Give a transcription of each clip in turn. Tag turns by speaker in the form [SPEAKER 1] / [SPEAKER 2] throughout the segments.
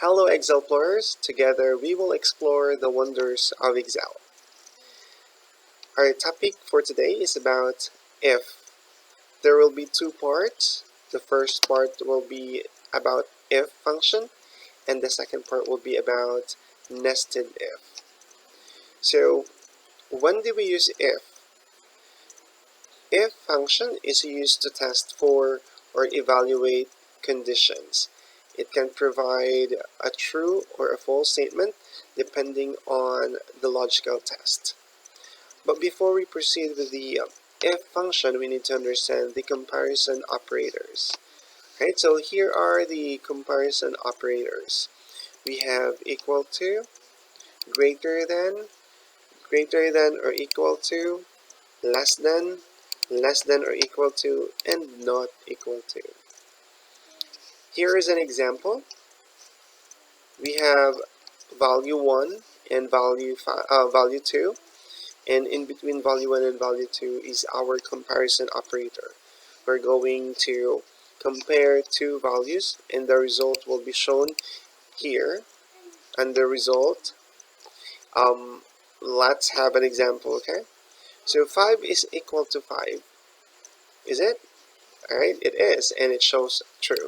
[SPEAKER 1] Hello Excelplorers, together we will explore the wonders of Excel. Our topic for today is about if. There will be two parts. The first part will be about if function and the second part will be about nested if. So when do we use if? If function is used to test for or evaluate conditions. It can provide a true or a false statement depending on the logical test. But before we proceed with the if function, we need to understand the comparison operators. Right, so here are the comparison operators. We have equal to, greater than or equal to, less than or equal to, and not equal to. Here is an example. We have value 1 and value 2, and in between value 1 and value 2 is our comparison operator. We're going to compare two values and the result will be shown here. And the result, let's have an example, okay? So 5 is equal to 5. Is it? Alright, it is, and it shows true.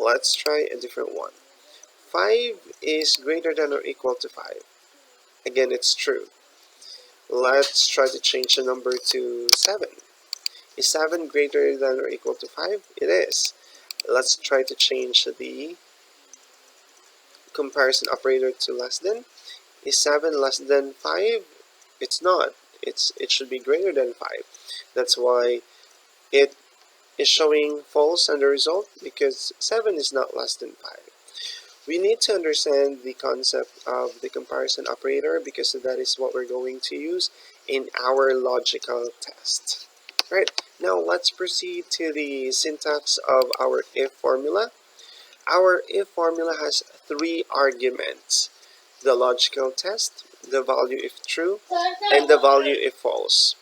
[SPEAKER 1] Let's try a different one. 5 is greater than or equal to 5. Again, it's true. Let's try to change the number to 7. Is 7 greater than or equal to 5? It is. Let's try to change the comparison operator to less than. Is 7 less than 5? It's not. It should be greater than 5. That's why it is showing false on the result, because 7 is not less than 5. We need to understand the concept of the comparison operator because that is what we're going to use in our logical test. Right, now let's proceed to the syntax of our if formula. Our if formula has three arguments: the logical test, the value if true, and the value if false.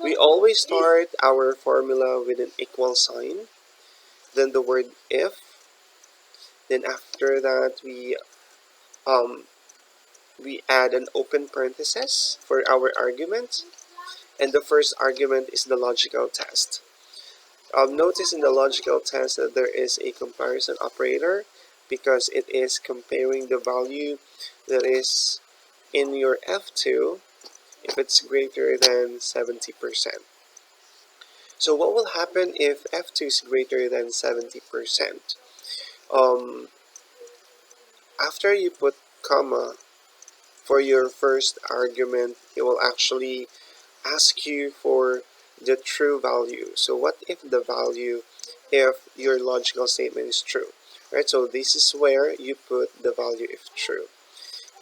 [SPEAKER 1] We always start our formula with an equal sign, then the word if, then after that we add an open parenthesis for our argument, and the first argument is the logical test. Notice in the logical test that there is a comparison operator because it is comparing the value that is in your F2 if it's greater than 70%. So what will happen if F2 is greater than 70%? After you put comma for your first argument, it will actually ask you for the true value. So what if the value, if your logical statement is true, right? So this is where you put the value if true.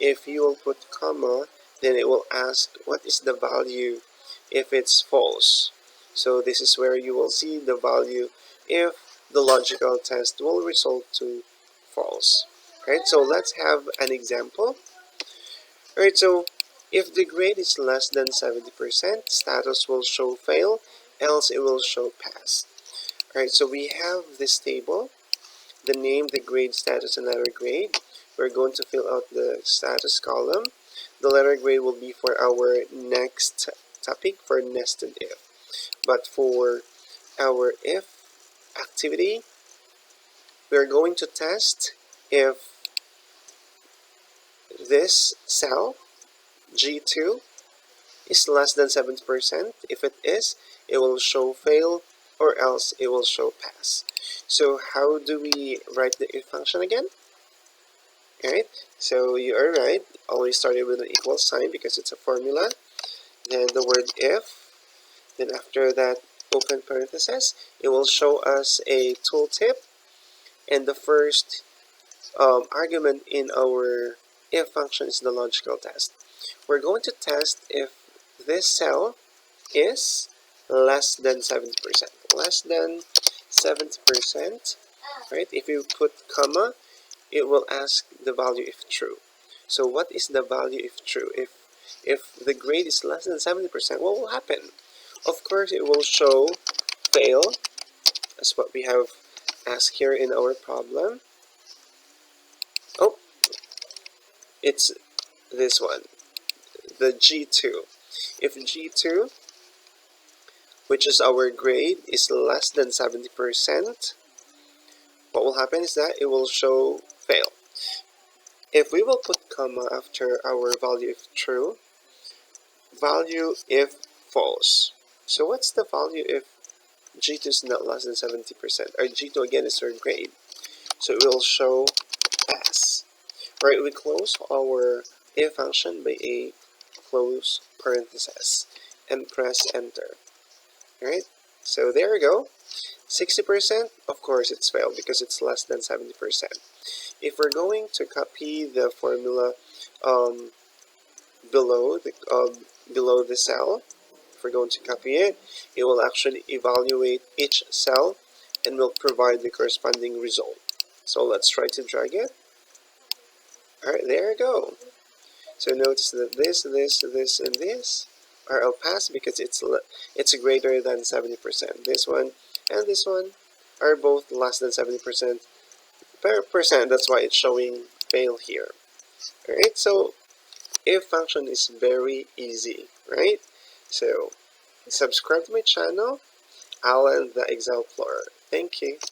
[SPEAKER 1] If you will put comma, then it will ask what is the value if it's false. So this is where you will see the value if the logical test will result to false. Right, so let's have an example. Alright, so if the grade is less than 70%, status will show fail, else it will show pass. Alright, so we have this table, the name, the grade, status, and letter grade. We're going to fill out the status column. The letter grade will be for our next topic for nested if. But for our if activity, we're going to test if this cell, G2, is less than 70%. If it is, it will show fail, or else it will show pass. So how do we write the if function again? Alright, so you are right. Always started with an equal sign because it's a formula. Then the word if. Then after that, open parenthesis. It will show us a tooltip. And the first argument in our if function is the logical test. We're going to test if this cell is less than 70%. Less than 70%, right? If you put comma, it will ask the value if true. So what is the value if true? If the grade is less than 70%, what will happen? Of course, it will show fail, as what we have asked here in our problem. Oh, It's this one, the G2. If G2, which is our grade, is less than 70%, what will happen is that it will show fail. If we will put comma after our value if true, value if false. So what's the value if G2 is not less than 70%? Or G2 again is our grade. So it will show pass. Right, we close our if function by a close parenthesis and press enter. Alright, so there we go. 60%, of course it's failed because it's less than 70%. If we're going to copy the formula below the cell, if we're going to copy it, it will actually evaluate each cell and will provide the corresponding result. So let's try to drag it. Alright, there we go. So notice that this, and this are all passed because it's greater than 70%. This one and this one are both less than 70%. That's why it's showing fail here. Alright, so if function is very easy, right? So subscribe to my channel, Alan the Excelplorer. Thank you.